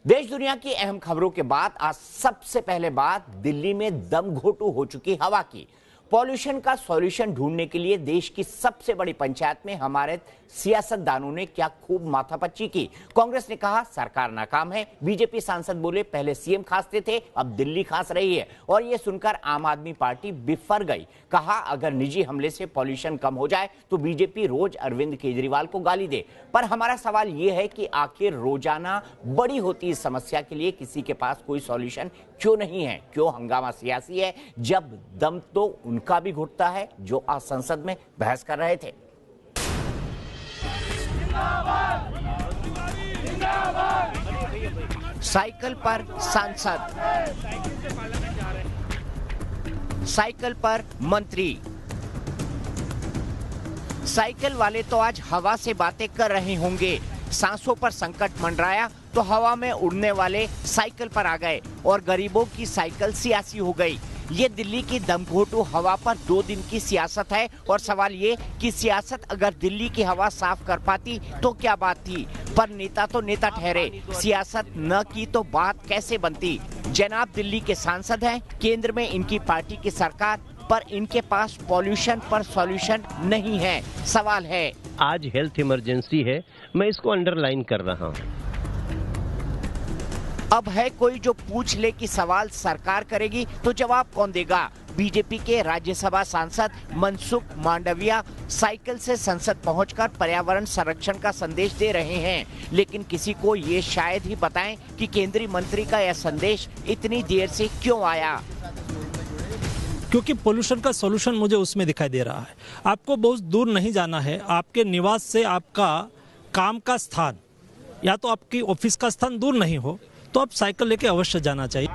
देश दुनिया की अहम खबरों के बाद आज सबसे पहले बात दिल्ली में दम घोटू हो चुकी हवा की। पॉल्यूशन का सॉल्यूशन ढूंढने के लिए देश की सबसे बड़ी पंचायत में हमारे सियासतदानों ने क्या खूब माथापच्ची की। कांग्रेस ने कहा सरकार नाकाम है। बीजेपी सांसद बोले पहले सीएम खांसते थे, अब दिल्ली खांस रही है। और यह सुनकर आम आदमी पार्टी बिफर गई। कहा अगर निजी हमले से पॉल्यूशन कम हो जाए तो बीजेपी रोज अरविंद केजरीवाल को गाली दे। पर हमारा सवाल यह है कि आखिर रोजाना बड़ी होती इस समस्या के लिए किसी के पास कोई सॉल्यूशन क्यों नहीं है? क्यों हंगामा सियासी है जब दम तो उनका भी घुटता है जो आज संसद में बहस कर रहे थे। साइकिल पर सांसद, साइकिल पर मंत्री। साइकिल वाले तो आज हवा से बातें कर रहे होंगे। सांसों पर संकट मंडराया तो हवा में उड़ने वाले साइकिल पर आ गए और गरीबों की साइकिल सियासी हो गई। ये दिल्ली की दमघोटू हवा पर 2 दिन की सियासत है और सवाल ये कि सियासत अगर दिल्ली की हवा साफ कर पाती तो क्या बात थी, पर नेता तो नेता ठहरे, सियासत न की तो बात कैसे बनती। जनाब दिल्ली के सांसद हैं, केंद्र में इनकी पार्टी की सरकार, पर इनके पास पॉल्यूशन पर सॉल्यूशन नहीं है। सवाल है, आज हेल्थ इमरजेंसी है, मैं इसको अंडरलाइन कर रहा हूँ। अब है कोई जो पूछ ले कि सवाल सरकार करेगी तो जवाब कौन देगा? बीजेपी के राज्यसभा सांसद मनसुख मांडविया साइकिल से संसद पहुंचकर पर्यावरण संरक्षण का संदेश दे रहे हैं, लेकिन किसी को ये शायद ही बताएं कि केंद्रीय मंत्री का यह संदेश इतनी देर से क्यों आया। क्योंकि पोल्यूशन का सॉल्यूशन मुझे उसमें दिखाई दे रहा है। आपको बहुत दूर नहीं जाना है, आपके निवास से आपका काम का स्थान या तो आपकी ऑफिस का स्थान दूर नहीं हो तो आप साइकिल लेके अवश्य जाना चाहिए।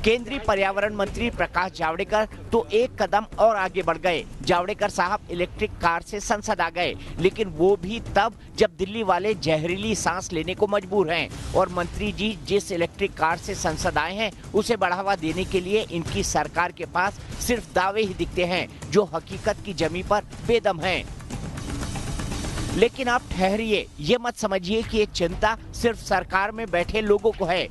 केंद्रीय पर्यावरण मंत्री प्रकाश जावड़ेकर तो एक कदम और आगे बढ़ गए। जावड़ेकर साहब इलेक्ट्रिक कार से संसद आ गए, लेकिन वो भी तब जब दिल्ली वाले जहरीली सांस लेने को मजबूर हैं। और मंत्री जी जिस इलेक्ट्रिक कार से संसद आए हैं उसे बढ़ावा देने के लिए इनकी सरकार के पास सिर्फ दावे ही दिखते हैं जो हकीकत की जमी पर बेदम हैं। लेकिन आप ठहरिए, ये मत समझिए कि ये चिंता सिर्फ सरकार में बैठे लोगों को है।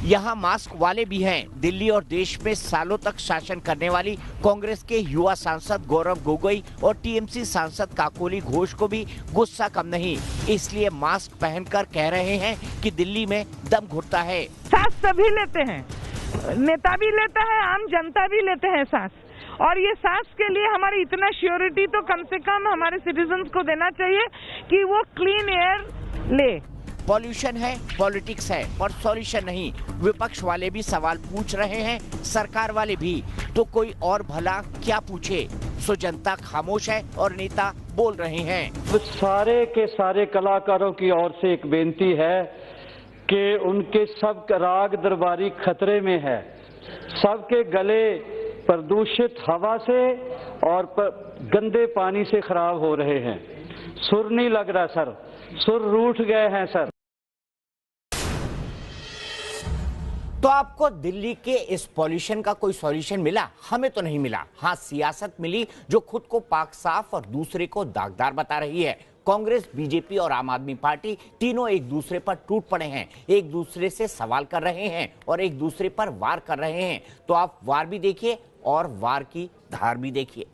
यहाँ मास्क वाले भी हैं। दिल्ली और देश में सालों तक शासन करने वाली कांग्रेस के युवा सांसद गौरव गोगोई और टीएमसी सांसद काकोली घोष को भी गुस्सा कम नहीं, इसलिए मास्क पहनकर कह रहे हैं कि दिल्ली में दम घुटता है। सांस सभी लेते हैं, नेता भी लेता है, आम जनता भी लेते हैं सांस। और ये सांस के लिए हमारी इतना श्योरिटी तो कम से कम हमारे सिटीजन्स को देना चाहिए कि वो क्लीन एयर ले। पॉल्यूशन है, पॉलिटिक्स है और सॉल्यूशन नहीं। विपक्ष वाले भी सवाल पूछ रहे हैं, सरकार वाले भी, तो कोई और भला क्या पूछे। सो जनता खामोश है और नेता बोल रहे हैं। सारे के सारे कलाकारों की ओर से एक बेनती है कि उनके सब राग दरबारी खतरे में है। सबके गले प्रदूषित हवा से और गंदे पानी से खराब हो रहे हैं। सुर नहीं लग रहा सर, सुर रूठ गए हैं सर। तो आपको दिल्ली के इस पॉल्यूशन का कोई सॉल्यूशन मिला? हमें तो नहीं मिला। हाँ, सियासत मिली जो खुद को पाक साफ और दूसरे को दागदार बता रही है। कांग्रेस, बीजेपी और आम आदमी पार्टी तीनों एक दूसरे पर टूट पड़े हैं, एक दूसरे से सवाल कर रहे हैं और एक दूसरे पर वार कर रहे हैं। तो आप वार भी देखिए और वार की धार भी देखिए।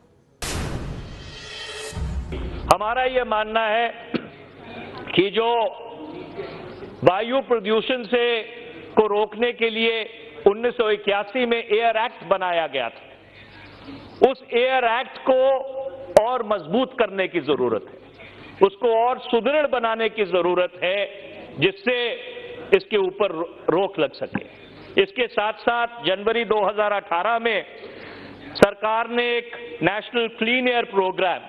हमारा यह मानना है कि जो वायु प्रदूषण से को रोकने के लिए 1981 में एयर एक्ट बनाया गया था, उस एयर एक्ट को और मजबूत करने की जरूरत है, उसको और सुदृढ़ बनाने की जरूरत है जिससे इसके ऊपर रोक लग सके। इसके साथ साथ जनवरी 2018 में सरकार ने एक नेशनल क्लीन एयर प्रोग्राम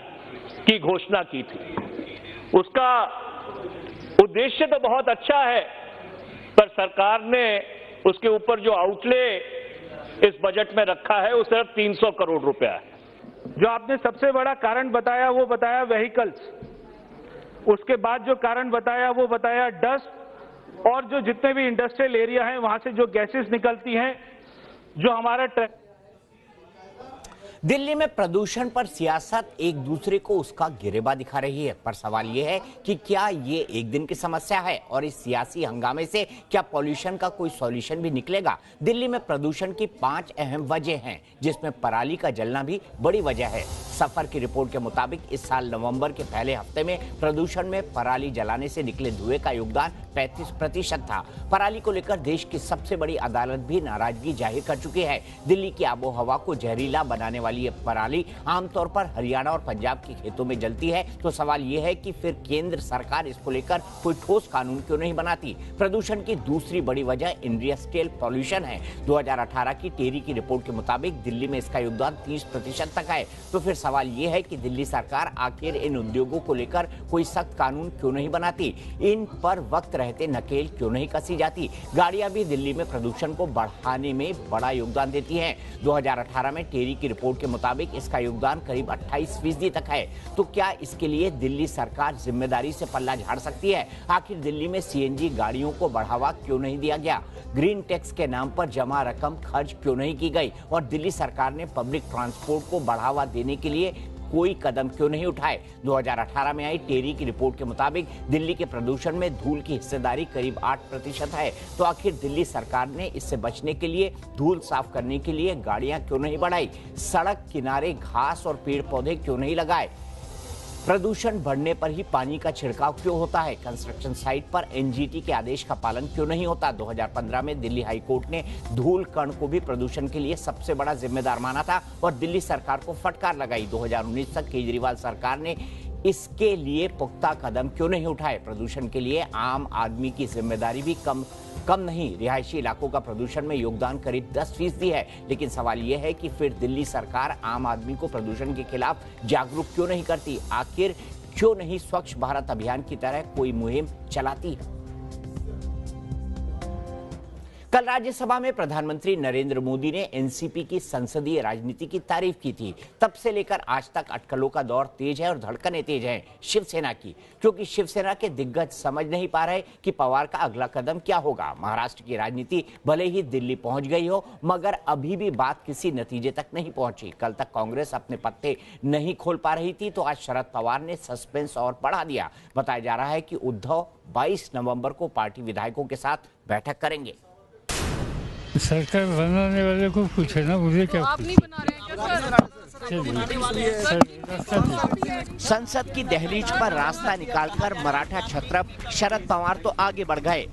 की घोषणा की थी। उसका उद्देश्य तो बहुत अच्छा है, पर सरकार ने उसके ऊपर जो आउटले इस बजट में रखा है वो सिर्फ 300 करोड़ रुपया है। जो आपने सबसे बड़ा कारण बताया वो बताया व्हीकल्स, उसके बाद जो कारण बताया वो बताया डस्ट, और जो जितने भी इंडस्ट्रियल एरिया हैं वहां से जो गैसेस निकलती हैं, जो हमारा दिल्ली में प्रदूषण पर सियासत एक दूसरे को उसका गिरेबा दिखा रही है, पर सवाल यह है कि क्या ये एक दिन की समस्या है और इस सियासी हंगामे से क्या पॉल्यूशन का कोई सॉल्यूशन भी निकलेगा। दिल्ली में प्रदूषण की 5 अहम वजह हैं, जिसमें पराली का जलना भी बड़ी वजह है। सफर की रिपोर्ट के मुताबिक इस साल नवंबर के पहले हफ्ते में प्रदूषण में पराली जलाने से निकले धुएं का योगदान 35% था। पराली को लेकर देश की सबसे बड़ी अदालत भी नाराजगी जाहिर कर चुकी है। दिल्ली की आबोहवा को जहरीला बनाने वाली ये पराली आमतौर पर हरियाणा और पंजाब के खेतों में जलती है, तो सवाल यह है कि फिर केंद्र सरकार इसको लेकर कोई ठोस कानून क्यों नहीं बनाती। प्रदूषण की दूसरी बड़ी वजह इंडस्ट्रियल पॉल्यूशन है। 2018 की टेरी की रिपोर्ट के मुताबिक दिल्ली में इसका योगदान 30% तक है। तो फिर सवाल यह है कि दिल्ली सरकार आखिर इन उद्योगों को लेकर कोई सख्त कानून क्यों नहीं बनाती, इन पर वक्त रहते नकेल क्यों नहीं कसी जाती। गाड़ियां भी दिल्ली में प्रदूषण को बढ़ाने में बड़ा योगदान देती हैं। 2018 में टेरी की रिपोर्ट के मुताबिक इसका योगदान करीब 28% तक है। तो क्या इसके लिए दिल्ली सरकार जिम्मेदारी से पल्ला झाड़ सकती है? आखिर दिल्ली में सीएनजी गाड़ियों को बढ़ावा क्यों नहीं दिया गया? ग्रीन टैक्स के नाम पर जमा रकम खर्च क्यों नहीं की गई? और दिल्ली सरकार ने पब्लिक ट्रांसपोर्ट को बढ़ावा देने के लिए कोई कदम क्यों नहीं उठाए? 2018 में आई टेरी की रिपोर्ट के मुताबिक दिल्ली के प्रदूषण में धूल की हिस्सेदारी करीब 8% है। तो आखिर दिल्ली सरकार ने इससे बचने के लिए, धूल साफ करने के लिए गाड़ियां क्यों नहीं बढ़ाई? सड़क किनारे घास और पेड़ पौधे क्यों नहीं लगाए? प्रदूषण बढ़ने पर ही पानी का छिड़काव क्यों होता है? कंस्ट्रक्शन साइट पर एनजीटी के आदेश का पालन क्यों नहीं होता? 2015 में दिल्ली हाई कोर्ट ने धूल कण को भी प्रदूषण के लिए सबसे बड़ा जिम्मेदार माना था और दिल्ली सरकार को फटकार लगाई। 2019 तक केजरीवाल सरकार ने इसके लिए पुख्ता कदम क्यों नहीं उठाए? प्रदूषण के लिए आम आदमी की जिम्मेदारी भी कम नहीं। रिहायशी इलाकों का प्रदूषण में योगदान करीब 10% है। लेकिन सवाल यह है कि फिर दिल्ली सरकार आम आदमी को प्रदूषण के खिलाफ जागरूक क्यों नहीं करती? आखिर क्यों नहीं स्वच्छ भारत अभियान की तरह कोई मुहिम चलाती है? कल राज्यसभा में प्रधानमंत्री नरेंद्र मोदी ने एनसीपी की संसदीय राजनीति की तारीफ की थी। तब से लेकर आज तक अटकलों का दौर तेज है और धड़कनें तेज हैं शिवसेना की, क्योंकि शिवसेना के दिग्गज समझ नहीं पा रहे कि पवार का अगला कदम क्या होगा। महाराष्ट्र की राजनीति भले ही दिल्ली पहुंच गई हो, मगर अभी भी बात किसी नतीजे तक नहीं पहुंची। कल तक कांग्रेस अपने पत्ते नहीं खोल पा रही थी, तो आज शरद पवार ने सस्पेंस और बढ़ा दिया। बताया जा रहा है कि उद्धव 22 नवंबर को पार्टी विधायकों के साथ बैठक करेंगे। सरकार बनाने वाले को पूछे ना, मुझे क्या? आप नहीं बना रहे हैं क्या? संसद की दहलीज पर रास्ता निकालकर मराठा छत्रप शरद पवार तो आगे बढ़ गए,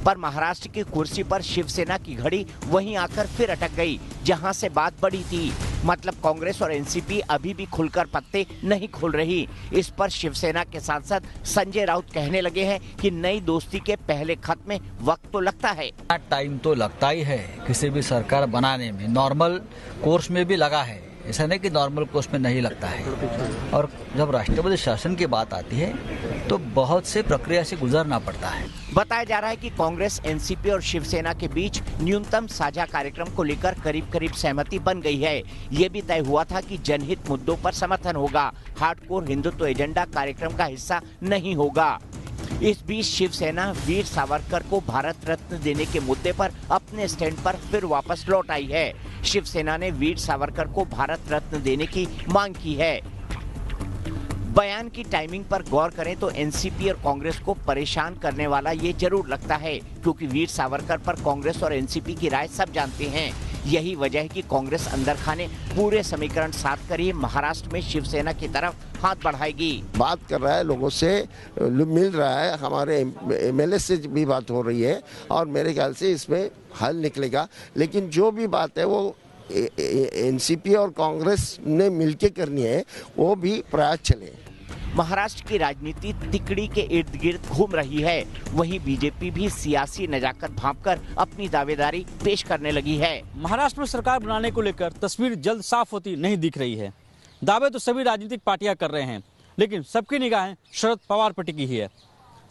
पर महाराष्ट्र की कुर्सी पर शिवसेना की घड़ी वहीं आकर फिर अटक गई, जहां से बात बढ़ी थी। मतलब कांग्रेस और एनसीपी अभी भी खुलकर पत्ते नहीं खोल रही। इस पर शिवसेना के सांसद संजय राउत कहने लगे हैं कि नई दोस्ती के पहले खत में वक्त तो लगता है। टाइम तो लगता ही है किसी भी सरकार बनाने में, नॉर्मल कोर्स में भी लगा है, ऐसा नहीं कि नॉर्मल कोर्स में नहीं लगता है। और जब राष्ट्रपति शासन की बात आती है तो बहुत से प्रक्रिया से गुजरना पड़ता है। बताया जा रहा है कि कांग्रेस, एनसीपी और शिवसेना के बीच न्यूनतम साझा कार्यक्रम को लेकर करीब सहमति बन गई है। ये भी तय हुआ था कि जनहित मुद्दों पर समर्थन होगा, हार्डकोर हिंदुत्व एजेंडा कार्यक्रम का हिस्सा नहीं होगा। इस बीच शिवसेना वीर सावरकर को भारत रत्न देने के मुद्दे पर अपने स्टैंड पर फिर वापस लौट आई है। शिवसेना ने वीर सावरकर को भारत रत्न देने की मांग की है। बयान की टाइमिंग पर गौर करें तो एनसीपी और कांग्रेस को परेशान करने वाला ये जरूर लगता है, क्योंकि वीर सावरकर पर कांग्रेस और एनसीपी की राय सब जानते हैं। यही वजह है कि कांग्रेस अंदर खाने पूरे समीकरण साथ कर ही महाराष्ट्र में शिवसेना की तरफ हाथ बढ़ाएगी। बात कर रहा है, लोगों से मिल रहा है, हमारे एमएलए से भी बात हो रही है और मेरे ख्याल से इसमें हल निकलेगा। लेकिन जो भी बात है वो एनसीपी और कांग्रेस ने मिलकर करनी है, वो भी प्रयास चले। महाराष्ट्र की राजनीति तिकड़ी के इर्द गिर्द घूम रही है। वहीं बीजेपी भी सियासी नजाकत भांपकर अपनी दावेदारी पेश करने लगी है। महाराष्ट्र में सरकार बनाने को लेकर तस्वीर जल्द साफ होती नहीं दिख रही है। दावे तो सभी राजनीतिक पार्टियां कर रहे हैं, लेकिन सबकी निगाहें शरद पवार पर टिकी है।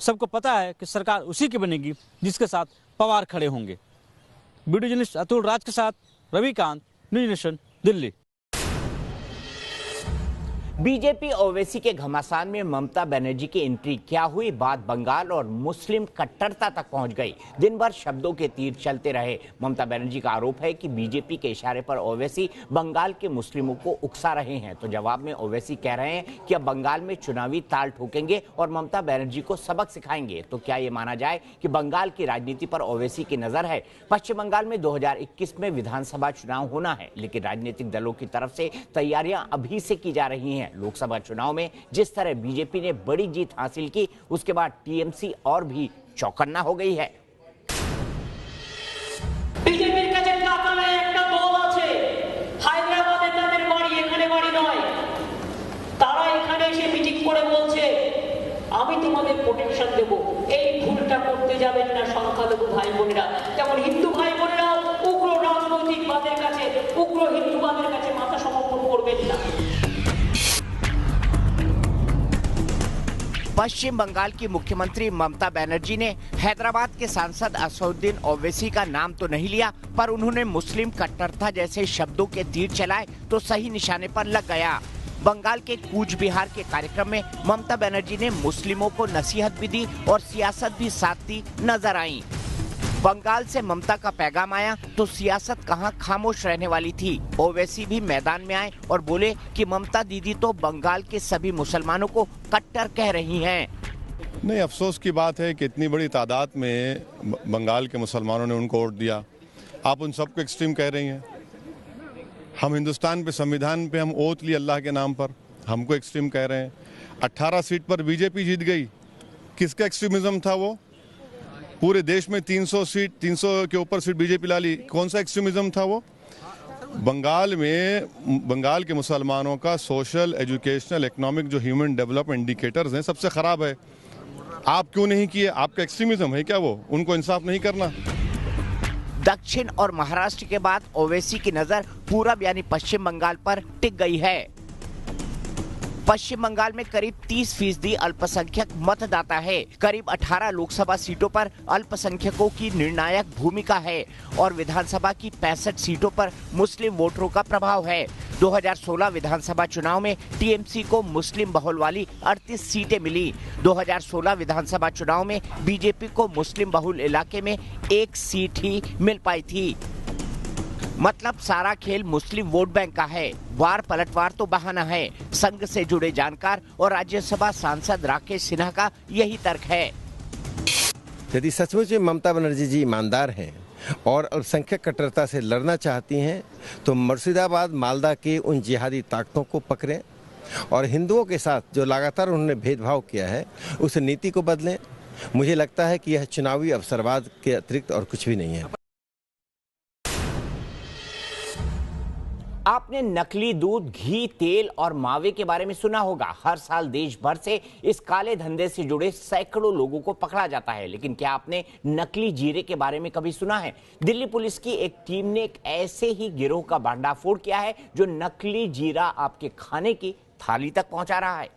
सबको पता है कि सरकार उसी की बनेगी जिसके साथ पवार खड़े होंगे। वीडियो जर्नलिस्ट अतुल राज के साथ Ravikant, news nation, Delhi. BJP Owaisi के घमासान में ममता बनर्जी की एंट्री क्या हुई, बात बंगाल और मुस्लिम कट्टरता तक पहुंच गई। दिन भर शब्दों के तीर चलते रहे। ममता बनर्जी का आरोप है कि बीजेपी के इशारे पर ओवैसी बंगाल के मुस्लिमों को उकसा रहे हैं। तो जवाब में ओवैसी कह रहे हैं कि अब बंगाल में चुनावी ताल ठोकेंगे और ममता बनर्जी को सबक सिखाएंगे। तो क्या ये माना जाए कि बंगाल की राजनीति पर ओवैसी की नजर है? पश्चिम बंगाल में 2021 में विधानसभा चुनाव होना है, लेकिन राजनीतिक दलों की तरफ से तैयारियां अभी से की जा रही हैं। लोकसभा चुनाव में जिस तरह बीजेपी ने बड़ी जीत हासिल की, उसके बाद टीएमसी और भी चौकन्ना हो गई है। বিজেপির কাছে টাকা নেই, একটা দল আছে হায়দ্রাবাদে, তাদের বাড়ি এখানে বাড়ি নয়। তারা এখানে এসে মিটিং করে বলছে আমি তোমাদের প্রোটেকশন দেব, এই ভুলটা করতে যাবেন না সংখ্যালঘু ভাই বোনেরা। যেমন হিন্দু ভাই বোনেরা উগ্র রাজনৈতিকবাদের কাছে, উগ্র হিন্দুবাদের কাছে মাথা সমর্পণ করবেন না। पश्चिम बंगाल की मुख्यमंत्री ममता बनर्जी ने हैदराबाद के सांसद असदुद्दीन ओवैसी का नाम तो नहीं लिया, पर उन्होंने मुस्लिम कट्टरता जैसे शब्दों के तीर चलाए तो सही निशाने पर लग गया। बंगाल के कूच बिहार के कार्यक्रम में ममता बनर्जी ने मुस्लिमों को नसीहत भी दी और सियासत भी साधती नजर आई। बंगाल से ममता का पैगाम आया तो सियासत कहां खामोश रहने वाली थी। ओवैसी भी मैदान में आए और बोले कि ममता दीदी तो बंगाल के सभी मुसलमानों को कट्टर कह रही हैं। नहीं, अफसोस की बात है कि इतनी बड़ी तादाद में बंगाल के मुसलमानों ने उनको वोट दिया। आप उन सबको एक्सट्रीम कह रही हैं। हम हिंदुस्तान पे, संविधान पे हम ओथ लिए अल्लाह के नाम पर, हमको एक्सट्रीम कह रहे हैं। 18 सीट पर बीजेपी जीत गई, किसका एक्सट्रीमिज्म था वो? पूरे देश में 300 के ऊपर सीट बीजेपी ला ली, कौन सा एक्सट्रीमिज्म था वो? बंगाल में बंगाल के मुसलमानों का सोशल, एजुकेशनल, इकोनॉमिक जो ह्यूमन डेवलपमेंट इंडिकेटर्स हैं सबसे खराब है। आप क्यों नहीं किए? आपका एक्सट्रीमिज्म है क्या वो? उनको इंसाफ नहीं करना? दक्षिण और महाराष्ट्र के बाद ओवैसी की नजर पूरब यानी पश्चिम बंगाल पर टिक गई है। पश्चिम बंगाल में करीब 30% अल्पसंख्यक मतदाता है। करीब 18 लोकसभा सीटों पर अल्पसंख्यकों की निर्णायक भूमिका है और विधानसभा की 65 सीटों पर मुस्लिम वोटरों का प्रभाव है। 2016 विधानसभा चुनाव में टीएमसी को मुस्लिम बहुल वाली 38 सीटें मिली। 2016 विधानसभा चुनाव में बीजेपी को मुस्लिम बहुल इलाके में 1 सीट ही मिल पाई थी। मतलब सारा खेल मुस्लिम वोट बैंक का है। वार पलटवार तो बहाना है। संघ से जुड़े जानकार और राज्यसभा सांसद राकेश सिन्हा का यही तर्क है। यदि सचमुच में ममता बनर्जी जी ईमानदार हैं और अल्पसंख्यक कट्टरता से लड़ना चाहती हैं, तो मुर्शिदाबाद, मालदा के उन जिहादी ताकतों को पकड़ें और हिंदुओं के साथ जो लगातार उन्होंने भेदभाव किया है उस नीति को बदलें। मुझे लगता है कि यह चुनावी अवसरवाद के अतिरिक्त और कुछ भी नहीं है। आपने नकली दूध, घी, तेल और मावे के बारे में सुना होगा। हर साल देश भर से इस काले धंधे से जुड़े सैकड़ों लोगों को पकड़ा जाता है, लेकिन क्या आपने नकली जीरे के बारे में कभी सुना है? दिल्ली पुलिस की एक टीम ने एक ऐसे ही गिरोह का भंडाफोड़ किया है जो नकली जीरा आपके खाने की थाली तक पहुंचा रहा है।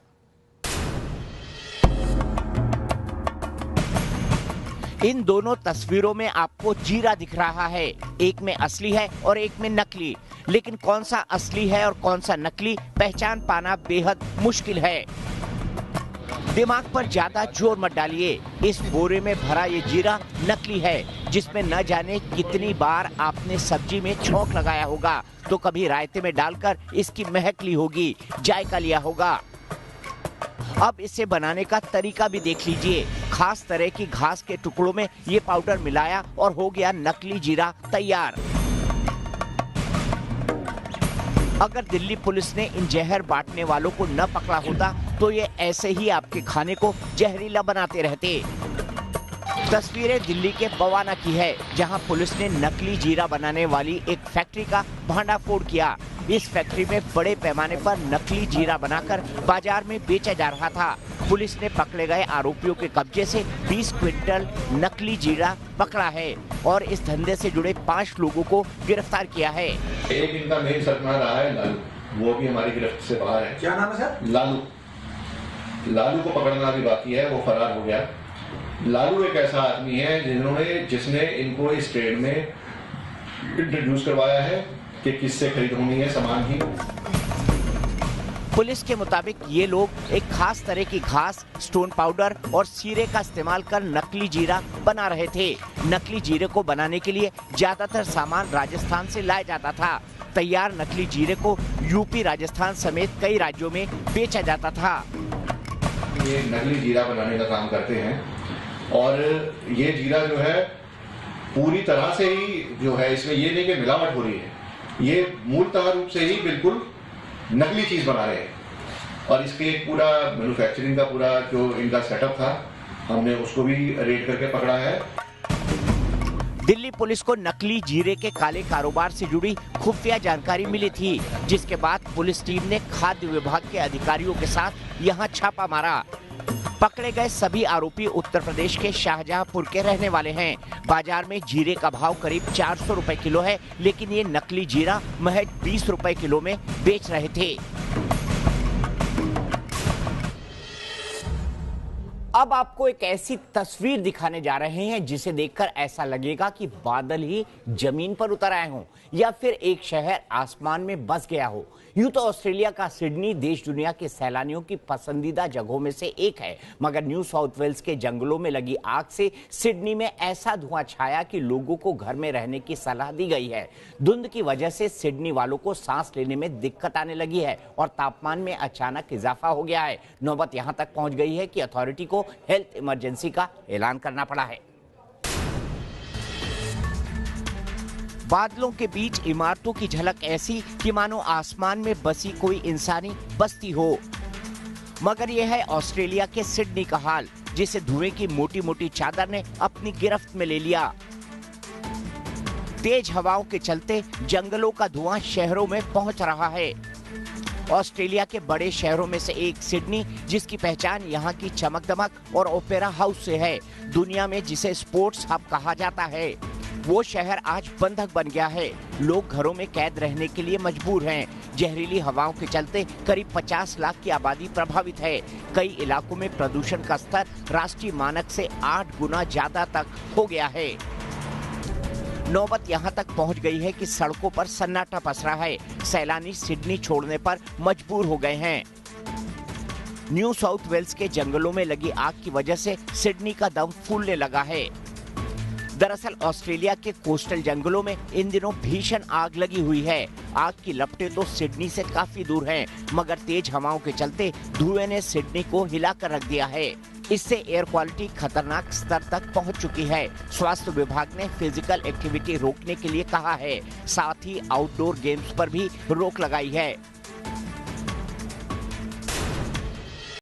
इन दोनों तस्वीरों में आपको जीरा दिख रहा है। एक में असली है और एक में नकली, लेकिन कौन सा असली है और कौन सा नकली पहचान पाना बेहद मुश्किल है। दिमाग पर ज्यादा जोर मत डालिए। इस बोरे में भरा ये जीरा नकली है, जिसमें न जाने कितनी बार आपने सब्जी में छौंक लगाया होगा, तो कभी रायते में डालकर इसकी महक ली होगी, जायका लिया होगा। अब इसे बनाने का तरीका भी देख लीजिए। खास तरह की घास के टुकड़ों में ये पाउडर मिलाया और हो गया नकली जीरा तैयार। अगर दिल्ली पुलिस ने इन जहर बांटने वालों को न पकड़ा होता तो ये ऐसे ही आपके खाने को जहरीला बनाते रहते। तस्वीरें दिल्ली के बवाना की है, जहां पुलिस ने नकली जीरा बनाने वाली एक फैक्ट्री का भंडाफोड़ किया। इस फैक्ट्री में बड़े पैमाने पर नकली जीरा बनाकर बाजार में बेचा जा रहा था। पुलिस ने पकड़े गए आरोपियों के कब्जे से 20 क्विंटल नकली जीरा पकड़ा है और इस धंधे से जुड़े 5 लोगों को गिरफ्तार किया है। एक इनका मेन सरगना रहा है लालू, वो भी हमारी गिरफ्त से बाहर है। क्या नाम है सर? लालू को पकड़ना भी बाकी है, वो फरार हो गया। लालू एक ऐसा आदमी है जिसने इनको इस ट्रेड में इंट्रोड्यूस करवाया है कि किससे खरीद होनी है सामान ही। पुलिस के मुताबिक ये लोग एक खास तरह की घास, स्टोन पाउडर और सीरे का इस्तेमाल कर नकली जीरा बना रहे थे। नकली जीरे को बनाने के लिए ज्यादातर सामान राजस्थान से लाया जाता था। तैयार नकली जीरे को यूपी, राजस्थान समेत कई राज्यों में बेचा जाता था। ये नकली जीरा बनाने का काम करते हैं और ये जीरा जो है पूरी तरह से ही जो है, इसमें ये नहीं कि मिलावट हो रही है, ये मूलतः रूप से ही बिल्कुल नकली चीज बना रहे हैं। और इसके एक पूरा मैन्युफैक्चरिंग का पूरा जो इनका सेटअप था, हमने उसको भी रेड करके पकड़ा है। दिल्ली पुलिस को नकली जीरे के काले कारोबार से जुड़ी खुफिया जानकारी मिली थी, जिसके बाद पुलिस टीम ने खाद्य विभाग के अधिकारियों के साथ यहां छापा मारा। पकड़े गए सभी आरोपी उत्तर प्रदेश के शाहजहांपुर के रहने वाले हैं। बाजार में जीरे का भाव करीब 400 रुपए किलो है, लेकिन ये नकली जीरा महज 20 रुपए किलो में बेच रहे थे। अब आपको एक ऐसी तस्वीर दिखाने जा रहे हैं जिसे देखकर ऐसा लगेगा कि बादल ही जमीन पर उतर आए हों या फिर एक शहर आसमान में बस गया हो। यूं तो ऑस्ट्रेलिया का सिडनी देश दुनिया के सैलानियों की पसंदीदा जगहों में से एक है, मगर न्यू साउथ वेल्स के जंगलों में लगी आग से सिडनी में ऐसा धुआं छाया कि लोगों को घर में रहने की सलाह दी गई है। धुंध की वजह से सिडनी वालों को सांस लेने में दिक्कत आने लगी है और तापमान में अचानक इजाफा हो गया है। नौबत यहां तक पहुंच गई है कि अथॉरिटी को हेल्थ इमरजेंसी का ऐलान करना पड़ा है। बादलों के बीच इमारतों की झलक ऐसी कि मानो आसमान में बसी कोई इंसानी बस्ती हो। मगर यह है ऑस्ट्रेलिया के सिडनी का हाल, जिसे धुएं की मोटी मोटी चादर ने अपनी गिरफ्त में ले लिया। तेज हवाओं के चलते जंगलों का धुआं शहरों में पहुंच रहा है। ऑस्ट्रेलिया के बड़े शहरों में से एक सिडनी, जिसकी पहचान यहाँ की चमक दमक और ओपेरा हाउस से है, दुनिया में जिसे स्पोर्ट्स हब कहा जाता है, वो शहर आज बंधक बन गया है। लोग घरों में कैद रहने के लिए मजबूर हैं। जहरीली हवाओं के चलते करीब 50 लाख की आबादी प्रभावित है। कई इलाकों में प्रदूषण का स्तर राष्ट्रीय मानक से 8 गुना ज्यादा तक हो गया है। नौबत यहां तक पहुंच गई है कि सड़कों पर सन्नाटा पसरा है। सैलानी सिडनी छोड़ने पर मजबूर हो गए हैं। न्यू साउथ वेल्स के जंगलों में लगी आग की वजह से सिडनी का दम फूलने लगा है। दरअसल ऑस्ट्रेलिया के कोस्टल जंगलों में इन दिनों भीषण आग लगी हुई है। आग की लपटें तो सिडनी से काफी दूर हैं, मगर तेज हवाओं के चलते धुएं ने सिडनी को हिलाकर रख दिया है। इससे एयर क्वालिटी खतरनाक स्तर तक पहुंच चुकी है। स्वास्थ्य विभाग ने फिजिकल एक्टिविटी रोकने के लिए कहा है, साथ ही आउटडोर गेम्स पर भी रोक लगाई है।